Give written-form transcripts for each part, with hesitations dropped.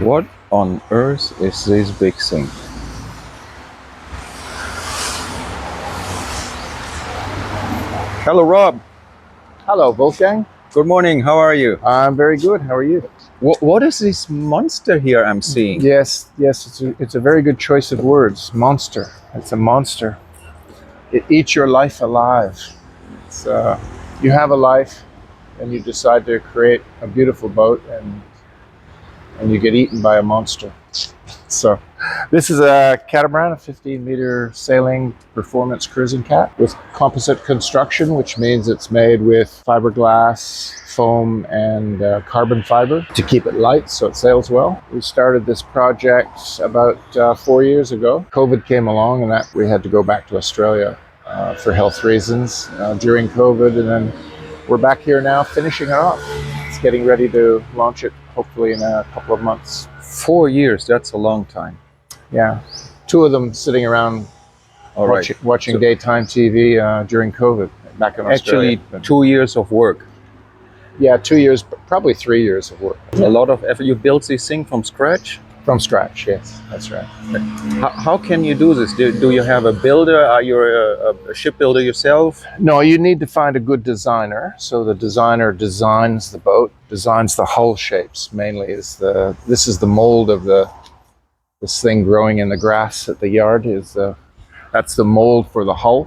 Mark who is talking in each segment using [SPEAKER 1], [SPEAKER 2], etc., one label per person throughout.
[SPEAKER 1] What on earth is this big thing? Hello, Rob.
[SPEAKER 2] Hello, Wolfgang.
[SPEAKER 1] Good morning. How are you?
[SPEAKER 2] I'm very good. How are you?
[SPEAKER 1] What is this monster here I'm seeing?
[SPEAKER 2] Yes, it's a very good choice of words. Monster. It's a monster. It eats your life alive. It's, you have a life, and you decide to create a beautiful boat, and you get eaten by a monster. So, this is a catamaran, a 15-meter sailing performance cruising cat with composite construction, which means it's made with fiberglass, foam, and carbon fiber to keep it light so it sails well. We started this project about 4 years ago. COVID came along, and that we had to go back to Australia for health reasons during COVID, and then we're back here now finishing it off. It's getting ready to launch it hopefully in a couple of months.
[SPEAKER 1] 4 years, that's a long time.
[SPEAKER 2] Yeah, two of them sitting around watching daytime TV during COVID back in Australia.
[SPEAKER 1] Actually, 2 years of work.
[SPEAKER 2] Yeah, 2 years, probably 3 years of work.
[SPEAKER 1] A lot of effort. You built this thing from scratch?
[SPEAKER 2] From scratch, yes, that's right.
[SPEAKER 1] How can you do this? Do you have a builder? Are you a shipbuilder yourself?
[SPEAKER 2] No, you need to find a good designer. So the designer designs the boat, designs the hull shapes mainly. This is the mold of this thing growing in the grass at the yard. That's the mold for the hull.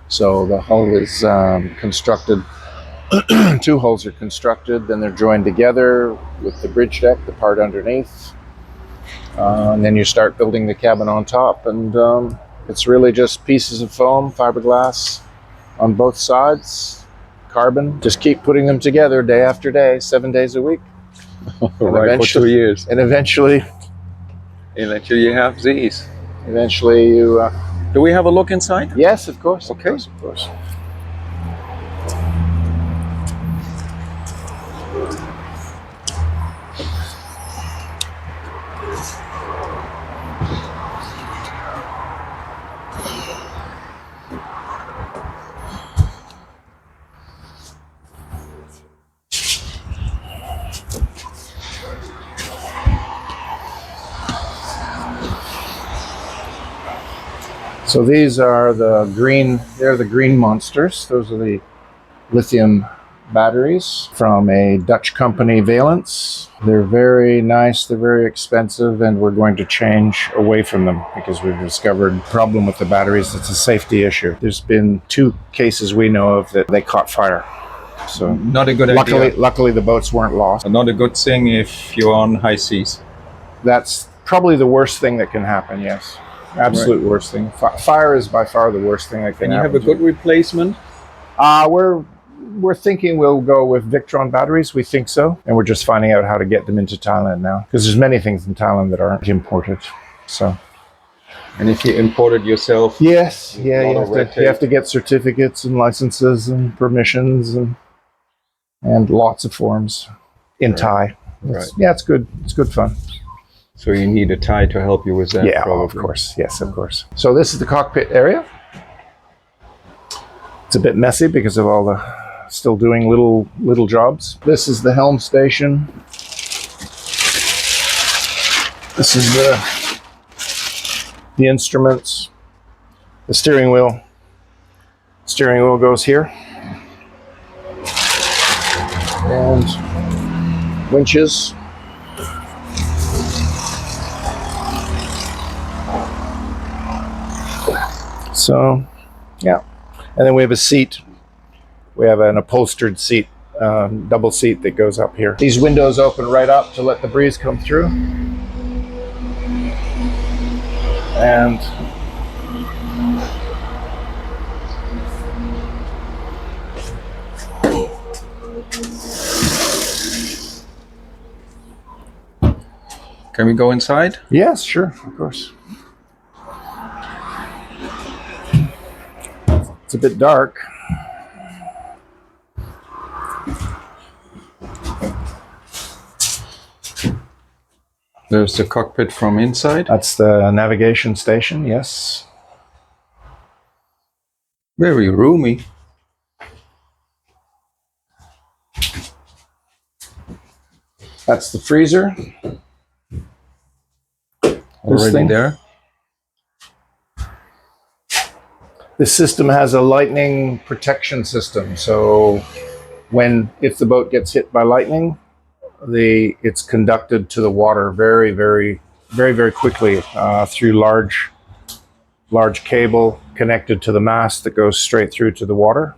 [SPEAKER 2] So the hull is constructed. Two hulls are constructed, then they're joined together with the bridge deck, the part underneath. And then you start building the cabin on top, and it's really just pieces of foam, fiberglass on both sides, carbon. Just keep putting them together day after day, 7 days a week.
[SPEAKER 1] Right, for 2 years.
[SPEAKER 2] And eventually
[SPEAKER 1] you have these.
[SPEAKER 2] Eventually you...
[SPEAKER 1] Do we have a look inside?
[SPEAKER 2] Yes, of course.
[SPEAKER 1] Okay.
[SPEAKER 2] Of course. So these are they're the green monsters. Those are the lithium batteries from a Dutch company, Valence. They're very nice, they're very expensive, and we're going to change away from them because we've discovered a problem with the batteries. It's a safety issue. There's been 2 cases we know of that they caught fire. So
[SPEAKER 1] not a good idea.
[SPEAKER 2] Luckily the boats weren't lost.
[SPEAKER 1] Not a good thing if you're on high seas.
[SPEAKER 2] That's probably the worst thing that can happen, yes. Absolute right. Worst thing. Fire is by far the worst thing that can happen.
[SPEAKER 1] And you have a good replacement?
[SPEAKER 2] We're thinking we'll go with Victron batteries. We think so. And we're just finding out how to get them into Thailand now. Because there's many things in Thailand that aren't imported. So.
[SPEAKER 1] And if you import it yourself?
[SPEAKER 2] Yes. Yeah, you have to get certificates and licenses and permissions and lots of forms in Thai.
[SPEAKER 1] Right.
[SPEAKER 2] Yeah, it's good. It's good fun.
[SPEAKER 1] So you need a Thai to help you with that?
[SPEAKER 2] Yeah,
[SPEAKER 1] probably.
[SPEAKER 2] of course. Yes, of course. So this is the cockpit area. It's a bit messy because of all the still doing little jobs. This is the helm station. This is the instruments. The steering wheel. Steering wheel goes here. And winches. So, yeah. And then we have a seat. We have an upholstered seat, double seat that goes up here. These windows open right up to let the breeze come through. And
[SPEAKER 1] can we go inside?
[SPEAKER 2] Yes, sure, of course. It's a bit dark.
[SPEAKER 1] There's the cockpit from inside.
[SPEAKER 2] That's the navigation station, yes.
[SPEAKER 1] Very roomy.
[SPEAKER 2] That's the freezer.
[SPEAKER 1] Already
[SPEAKER 2] thing.
[SPEAKER 1] there.
[SPEAKER 2] This system has a lightning protection system. So if the boat gets hit by lightning, it's conducted to the water very, very, very, very quickly through large cable connected to the mast that goes straight through to the water.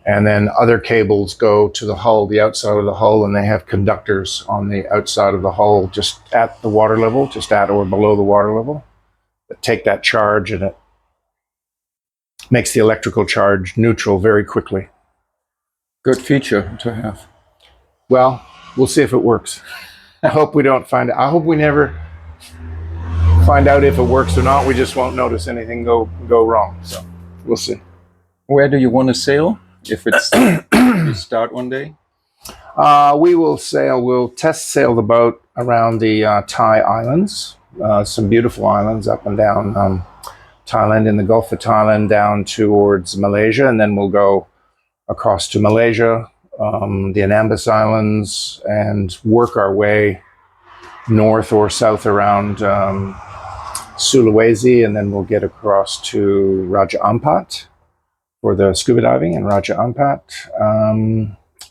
[SPEAKER 2] And then other cables go to the hull, the outside of the hull, and they have conductors on the outside of the hull just at the water level, just at or below the water level, that take that charge, and it makes the electrical charge neutral very quickly.
[SPEAKER 1] Good feature to have.
[SPEAKER 2] Well, we'll see if it works. I hope we don't find it. I hope we never find out if it works or not. We just won't notice anything go wrong. So we'll see.
[SPEAKER 1] Where do you want to sail? If it's you start one day?
[SPEAKER 2] We will sail. We'll test sail the boat around the Thai islands. Some beautiful islands up and down Thailand, in the Gulf of Thailand, down towards Malaysia, and then we'll go across to Malaysia, the Anambas Islands, and work our way north or south around Sulawesi, and then we'll get across to Raja Ampat for the scuba diving in Raja Ampat.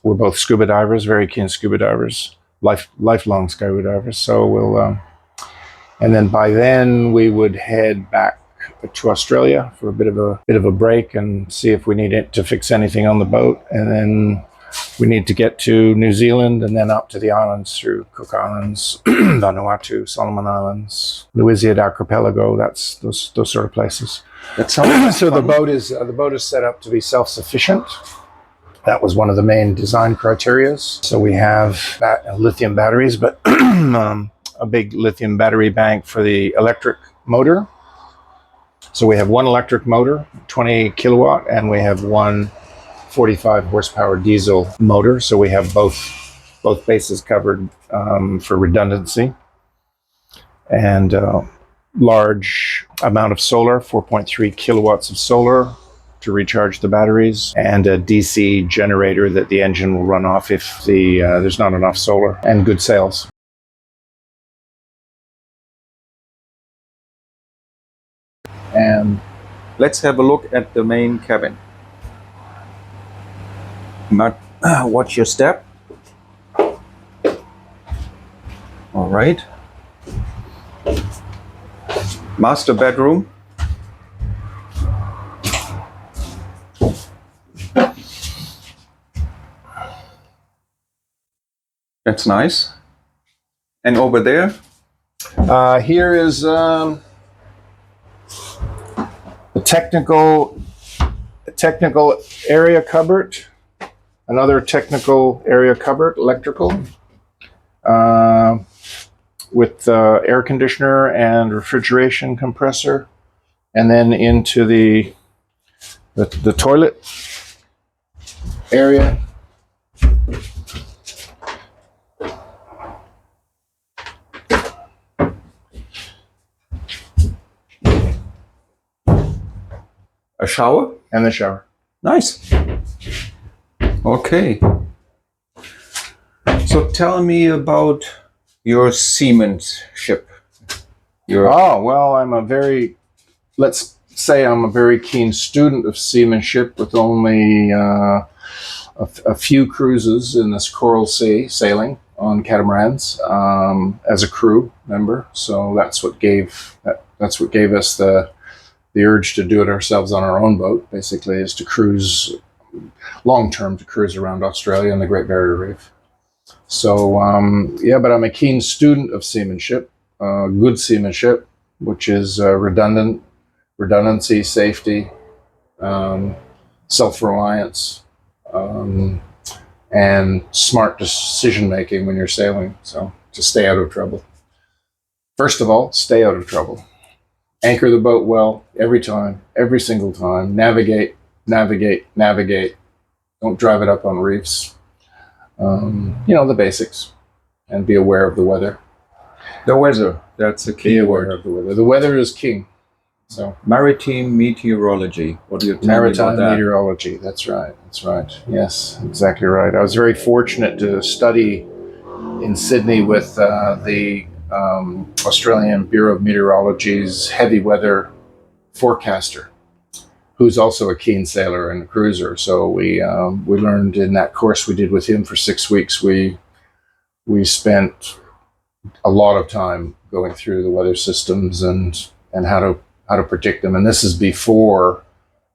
[SPEAKER 2] We're both scuba divers, very keen scuba divers, lifelong scuba divers. So we'll, and then by then we would head back to Australia for a bit of a break and see if we need it to fix anything on the boat, and then we need to get to New Zealand and then up to the islands through Cook Islands, Vanuatu, Solomon Islands, Louisiade Archipelago. That's those sort of places.
[SPEAKER 1] That sounds
[SPEAKER 2] So
[SPEAKER 1] fun.
[SPEAKER 2] the boat is set up to be self-sufficient. That was one of the main design criteria. So we have lithium batteries, but a big lithium battery bank for the electric motor. So we have one electric motor, 20 kilowatt, and we have one 45 horsepower diesel motor. So we have both bases covered for redundancy. And large amount of solar, 4.3 kilowatts of solar to recharge the batteries, and a DC generator that the engine will run off if there's not enough solar, and good sails. And
[SPEAKER 1] Let's have a look at the main cabin. Watch your step. All right. Master bedroom. That's nice. And over there?
[SPEAKER 2] here is a technical area cupboard, another technical area cupboard, electrical, with air conditioner and refrigeration compressor, and then into the toilet area.
[SPEAKER 1] A shower?
[SPEAKER 2] And the shower.
[SPEAKER 1] Nice. Okay. So tell me about your seamanship.
[SPEAKER 2] Oh, well, let's say I'm a very keen student of seamanship, with only a few cruises in this Coral Sea, sailing on catamarans as a crew member. So that's what gave us the urge to do it ourselves on our own boat, basically, is to cruise long-term, to cruise around Australia and the Great Barrier Reef. So, but I'm a keen student of seamanship, good seamanship, which is redundancy, safety, self-reliance, and smart decision-making when you're sailing, so to stay out of trouble. First of all, stay out of trouble. Anchor the boat well every time, every single time. Navigate. Don't drive it up on reefs. The basics, and be aware of the weather.
[SPEAKER 1] The weather, that's a
[SPEAKER 2] Be
[SPEAKER 1] key
[SPEAKER 2] aware
[SPEAKER 1] word.
[SPEAKER 2] of the weather. The weather is king. So
[SPEAKER 1] Maritime meteorology. What do you tell me
[SPEAKER 2] maritime
[SPEAKER 1] about that?
[SPEAKER 2] meteorology. That's right. Yes, exactly right. I was very fortunate to study in Sydney with the Australian Bureau of Meteorology's heavy weather forecaster, who's also a keen sailor and a cruiser. So we learned in that course we did with him for 6 weeks. We spent a lot of time going through the weather systems and how to predict them. And this is before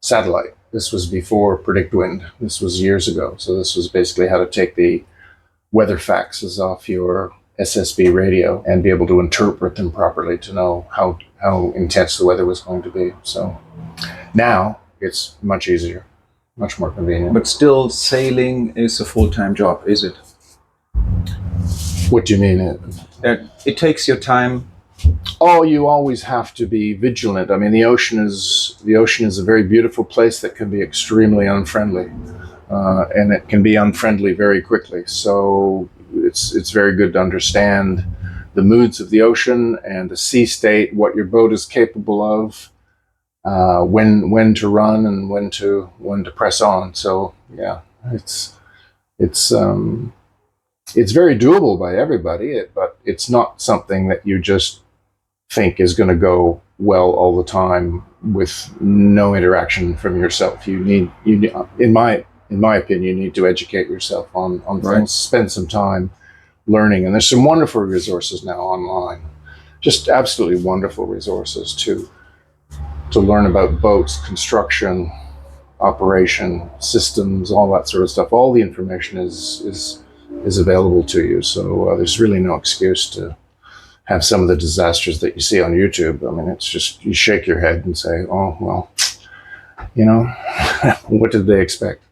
[SPEAKER 2] satellite. This was before Predict Wind. This was years ago. So this was basically how to take the weather faxes off your SSB radio and be able to interpret them properly to know how intense the weather was going to be. So now it's much easier, much more convenient.
[SPEAKER 1] But still, sailing is a full-time job, is it?
[SPEAKER 2] What do you mean?
[SPEAKER 1] That it takes your time.
[SPEAKER 2] Oh, you always have to be vigilant. I mean, the ocean is a very beautiful place that can be extremely unfriendly, and it can be unfriendly very quickly. So it's very good to understand the moods of the ocean and the sea state, what your boat is capable of, when to run and when to press on. So yeah, it's very doable by everybody, but it's not something that you just think is going to go well all the time with no interaction from yourself. You need, in my opinion, you need to educate yourself on
[SPEAKER 1] Right.
[SPEAKER 2] things, spend some time learning. And there's some wonderful resources now online, just absolutely wonderful resources to learn about boats, construction, operation, systems, all that sort of stuff. All the information is available to you. So there's really no excuse to have some of the disasters that you see on YouTube. I mean, it's just, you shake your head and say, oh, well, what did they expect?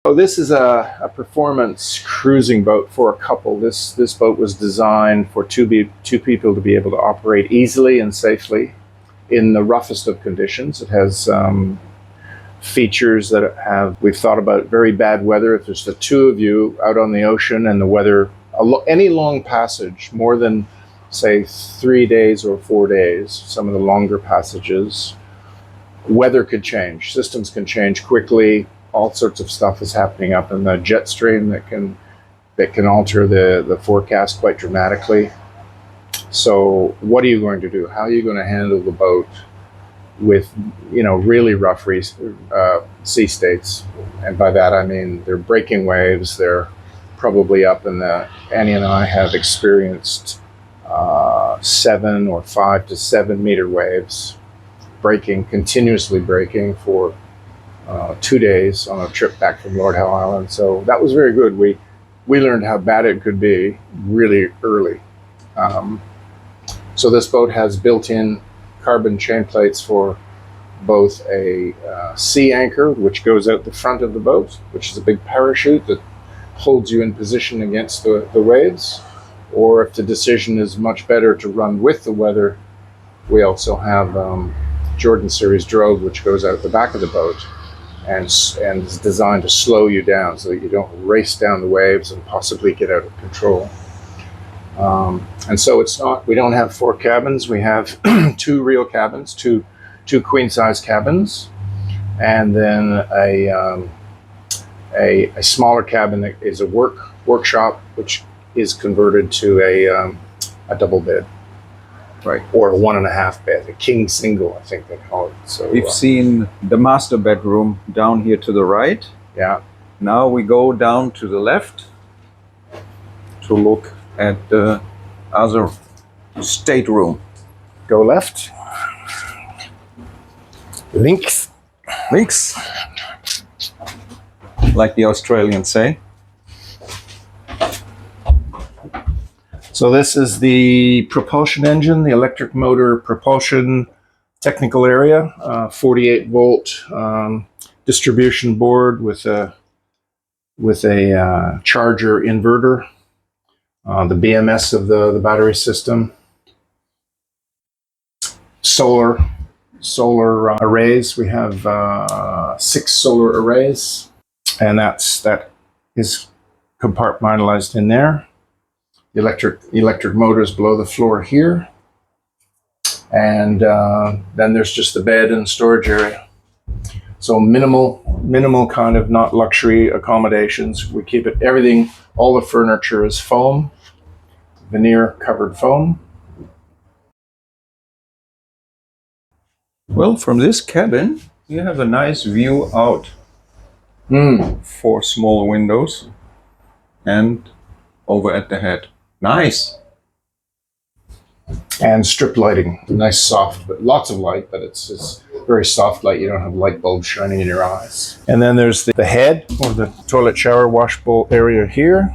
[SPEAKER 2] So this is a performance cruising boat for a couple. This boat was designed for two people to be able to operate easily and safely in the roughest of conditions. It has features that we've thought about very bad weather. If there's the two of you out on the ocean and the weather, any long passage, more than say 3 days or 4 days, some of the longer passages, weather could change. Systems can change quickly. All sorts of stuff is happening up in the jet stream that can alter the forecast quite dramatically. So what are you going to do? How are you going to handle the boat with really rough sea states? And by that I mean they're breaking waves. They're probably up in Annie and I have experienced 7 or 5 to 7 meter waves, continuously breaking for 2 days on a trip back from Lord Howe Island. So that was very good. We learned how bad it could be really early. So this boat has built-in carbon chain plates for both a sea anchor, which goes out the front of the boat, which is a big parachute that holds you in position against the waves. Or if the decision is much better to run with the weather, we also have Jordan Series drogue, which goes out the back of the boat and is designed to slow you down so that you don't race down the waves and possibly get out of control. And so we don't have 4 cabins. We have 2 real cabins, two queen size cabins, and then a smaller cabin that is a workshop, which is converted to a double bed. Right. Or a 1.5 bed, a king single, I think they call it. So
[SPEAKER 1] We've seen the master bedroom down here to the right.
[SPEAKER 2] Yeah.
[SPEAKER 1] Now we go down to the left to look at the other stateroom.
[SPEAKER 2] Go left. Links.
[SPEAKER 1] Links, like the Australians say.
[SPEAKER 2] So this is the propulsion engine, the electric motor propulsion technical area, 48 volt distribution board with a charger inverter, the BMS of the battery system, solar arrays. We have 6 solar arrays, and that is compartmentalized in there. The electric motors below the floor here, and then there's just the bed and storage area. So minimal minimal kind of not luxury accommodations. We keep it, everything, all the furniture is foam, veneer covered foam.
[SPEAKER 1] Well, from this cabin, you have a nice view out. 4 small windows and over at the head. Nice.
[SPEAKER 2] And strip lighting, nice soft, but lots of light, but it's very soft light. You don't have light bulbs shining in your eyes. And then there's the head, or the toilet, shower, wash bowl area here.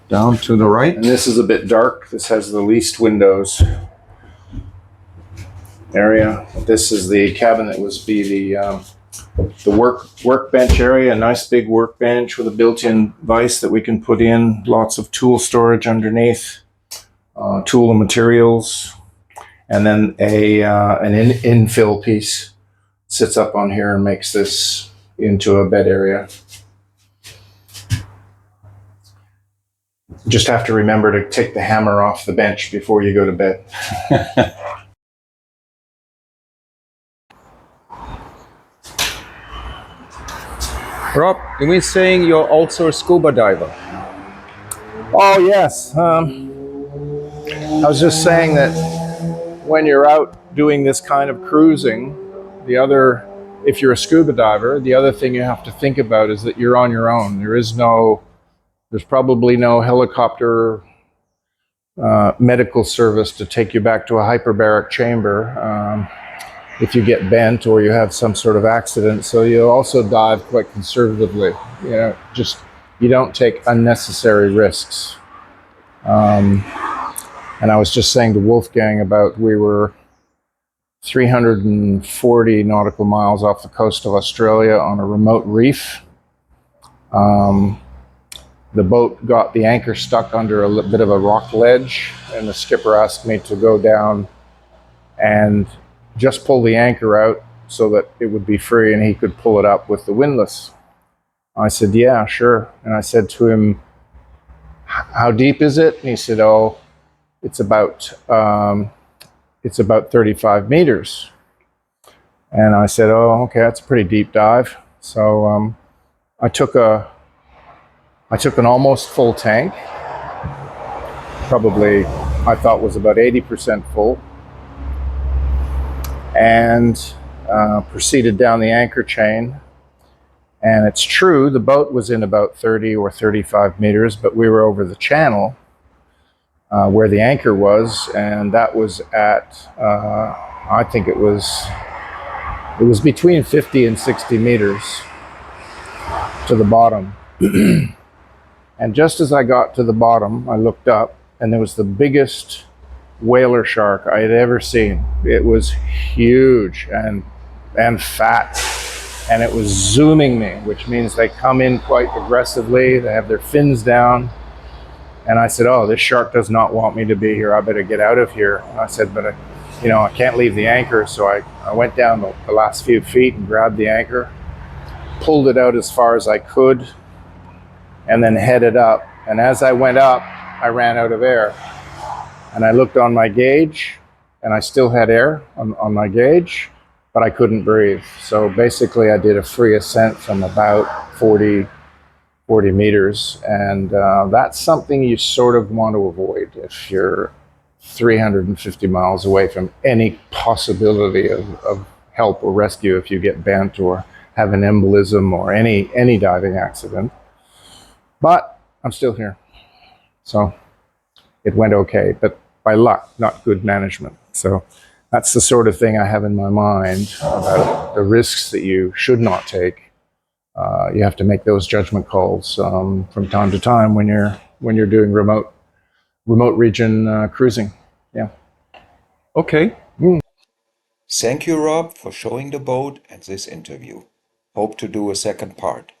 [SPEAKER 1] Down to the right.
[SPEAKER 2] And this is a bit dark. This has the least windows area. This is the cabin that was the workbench area, a nice big workbench with a built-in vise that we can put in, lots of tool storage underneath, tool and materials, and then an infill piece sits up on here and makes this into a bed area. Just have to remember to take the hammer off the bench before you go to bed.
[SPEAKER 1] Rob, you mean saying you're also a scuba diver?
[SPEAKER 2] Oh, yes. I was just saying that when you're out doing this kind of cruising, if you're a scuba diver, the other thing you have to think about is that you're on your own. There's probably no helicopter medical service to take you back to a hyperbaric chamber if you get bent or you have some sort of accident. So you also dive quite conservatively. You don't take unnecessary risks. And I was just saying to Wolfgang about, we were 340 nautical miles off the coast of Australia on a remote reef. The boat got the anchor stuck under a bit of a rock ledge, and the skipper asked me to go down and just pull the anchor out so that it would be free and he could pull it up with the windlass. I said, yeah, sure. And I said to him, how deep is it? And he said, oh, it's about 35 meters. And I said, oh, okay, that's a pretty deep dive. So I took an almost full tank, probably I thought was about 80% full, and proceeded down the anchor chain. And it's true, the boat was in about 30 or 35 meters, but we were over the channel where the anchor was, and that was at, I think it was between 50 and 60 meters to the bottom. And just as I got to the bottom, I looked up, and there was the biggest whaler shark I had ever seen. It was huge and fat, and it was zooming me, which means they come in quite aggressively. They have their fins down. And I said, oh, this shark does not want me to be here. I better get out of here. And I said, but I can't leave the anchor. So I went down the last few feet and grabbed the anchor, pulled it out as far as I could, and then headed up. And as I went up, I ran out of air. And I looked on my gauge, and I still had air on my gauge, but I couldn't breathe. So basically I did a free ascent from about 40 meters. And that's something you sort of want to avoid if you're 350 miles away from any possibility of help or rescue if you get bent or have an embolism or any diving accident. But I'm still here. So it went okay, but by luck, not good management. So that's the sort of thing I have in my mind about the risks that you should not take. You have to make those judgment calls from time to time when you're doing remote region cruising. Yeah.
[SPEAKER 1] Okay.
[SPEAKER 3] Thank you, Rob, for showing the boat and this interview. Hope to do a second part.